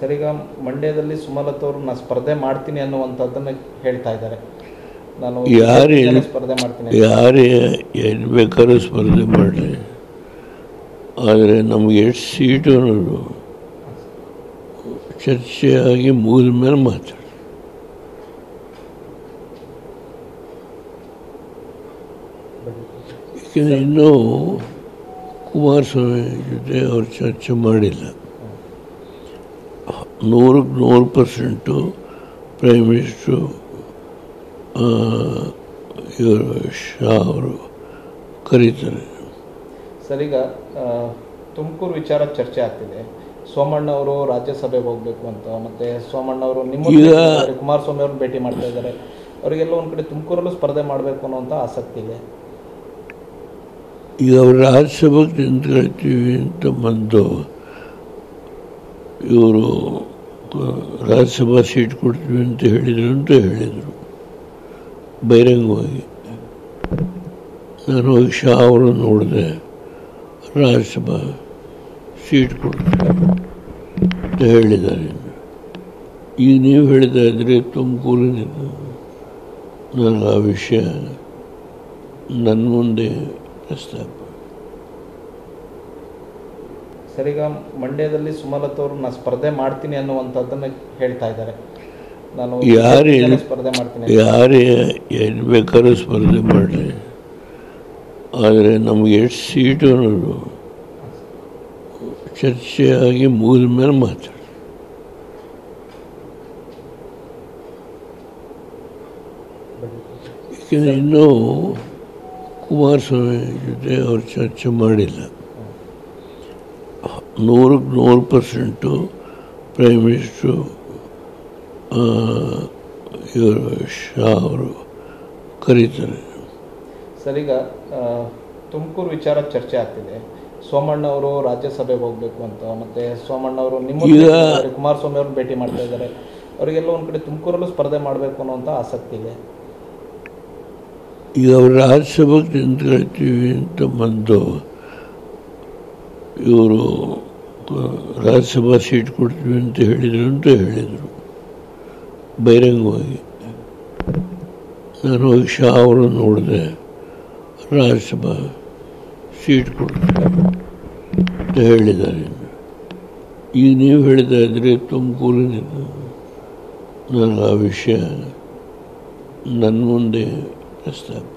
Sir, ಈಗ ಮಂಡ್ಯದಲ್ಲಿ ಸುಮಲತಾ ಅವರು ನಾನು ಸ್ಪರ್ಧೆ ಮಾಡ್ತೀನಿ ಅನ್ನುವಂಥದ್ದನ್ನು ಹೇಳ್ತಾ ಇದ್ದಾರೆ. ನಾನು ಸ್ಪರ್ಧೆ ಮಾಡ್ತೀನಿ, ಯಾರೇ ಏನು ಬೇಕಾದ್ರೂ ಸ್ಪರ್ಧೆ ಮಾಡಲಿ, ಆದರೆ ನಮಗೆ ಎಷ್ಟು ಸೀಟು ಅನ್ನೋದು ಚರ್ಚೆಯಾಗಿ ಮುಗಿದ ಮೇಲೆ ಮಾತಾಡಿ. ಏಕೆಂದರೆ ಇನ್ನೂ ಕುಮಾರಸ್ವಾಮಿ ಜೊತೆ ಅವರು ಚರ್ಚೆ ಮಾಡಿಲ್ಲ. 100% ಪ್ರೈಮ್ ಮಿನಿಸ್ಟ್ರು ಇವರು ಶಾ ಅವರು ಕರೀತಾರೆ. ಸರ್, ಈಗ ತುಮಕೂರು ವಿಚಾರ ಚರ್ಚೆ ಆಗ್ತಿದೆ. ಸೋಮಣ್ಣ ಅವರು ರಾಜ್ಯಸಭೆಗೆ ಹೋಗಬೇಕು ಅಂತ, ಮತ್ತು ಸೋಮಣ್ಣ ಅವರು ಕುಮಾರಸ್ವಾಮಿ ಅವ್ರನ್ನ ಭೇಟಿ ಮಾಡ್ತಾ ಇದ್ದಾರೆ. ಅವರಿಗೆಲ್ಲ ಒಂದು ಕಡೆ ತುಮಕೂರಲ್ಲೂ ಸ್ಪರ್ಧೆ ಮಾಡಬೇಕು ಅನ್ನೋಂಥ ಆಸಕ್ತಿ ಇದೆ. ಈಗ ಅವರು ರಾಜ್ಯಸಭೆಗೆ ನಿಂತ್ಕೊಳ್ತೀವಿ ಅಂತ ಬಂದು ಇವರು ರಾಜ್ಯಸಭಾ ಸೀಟ್ ಕೊಡ್ತೀವಿ ಅಂತ ಹೇಳಿದರು ಬಹಿರಂಗವಾಗಿ. ನಾನು ಹೋಗಿ ಶಾ ಅವರು ನೋಡಿದೆ, ರಾಜ್ಯಸಭಾ ಸೀಟ್ ಕೊಡ್ತೀವಿ ಅಂತ ಹೇಳಿದ್ದಾರೆ. ಈಗ ನೀವು ಹೇಳ್ತಾ ಇದ್ದರೆ ತುಮಕೂರಿನಿಂದ ನನಗೆ ಆ ವಿಷಯ ನನ್ನ ಮುಂದೆ ಪ್ರಸ್ತಾಪ. ಸರ್, ಈಗ ಮಂಡ್ಯದಲ್ಲಿ ಸುಮಲತಾ ಅವರು ನಾನು ಸ್ಪರ್ಧೆ ಮಾಡ್ತೀನಿ ಅನ್ನುವಂಥದ್ದನ್ನು ಹೇಳ್ತಾ ಇದ್ದಾರೆ. ನಾನು ಸ್ಪರ್ಧೆ ಮಾಡ್ತೀನಿ, ಯಾರೇ ಏನು ಬೇಕಾದ್ರೂ ಸ್ಪರ್ಧೆ ಮಾಡಲಿ, ಆದರೆ ನಮಗೆ ಎಷ್ಟು ಸೀಟು ಅನ್ನೋದು ಚರ್ಚೆಯಾಗಿ ಮುಗಿದ ಮೇಲೆ ಮಾತಾಡಿ. ಏಕೆಂದರೆ ಇನ್ನೂ ಕುಮಾರಸ್ವಾಮಿ ಜೊತೆ ಅವರು ಚರ್ಚೆ ಮಾಡಿಲ್ಲ. 100% ಪ್ರೈಮ್ ಮಿನಿಸ್ಟ್ರು ಇವರು ಶಾ ಅವರು ಕರೀತಾರೆ. ಸರ್, ಈಗ ತುಮಕೂರು ವಿಚಾರ ಚರ್ಚೆ ಆಗ್ತಿದೆ. ಸೋಮಣ್ಣ ಅವರು ರಾಜ್ಯಸಭೆಗೆ ಹೋಗಬೇಕು ಅಂತ, ಮತ್ತು ಸೋಮಣ್ಣ ಅವರು ಕುಮಾರಸ್ವಾಮಿ ಅವ್ರನ್ನ ಭೇಟಿ ಮಾಡ್ತಾ ಇದ್ದಾರೆ. ಅವರಿಗೆಲ್ಲ ಒಂದು ಕಡೆ ತುಮಕೂರಲ್ಲೂ ಸ್ಪರ್ಧೆ ಮಾಡಬೇಕು ಅನ್ನೋಂಥ ಆಸಕ್ತಿ ಇದೆ. ಈಗ ಅವರು ರಾಜ್ಯಸಭೆಗೆ ನಿಂತ್ಕೊಳ್ತೀವಿ ಅಂತ ಬಂದು ಇವರು ರಾಜ್ಯಸಭಾ ಸೀಟ್ ಕೊಡ್ತೀವಿ ಅಂತ ಹೇಳಿದರು ಬಹಿರಂಗವಾಗಿ. ನಾನು ಹೋಗಿ ಶಾ ಅವರು ನೋಡಿದೆ, ರಾಜ್ಯಸಭಾ ಸೀಟ್ ಕೊಡ್ತೀವಿ ಅಂತ ಹೇಳಿದ್ದಾರೆ. ಈಗ ನೀವು ಹೇಳ್ತಾ ಇದ್ದರೆ ತುಮಕೂರಿನಿಂದ ನನಗೆ ಆ ವಿಷಯ ನನ್ನ ಮುಂದೆ ಪ್ರಸ್ತಾಪ.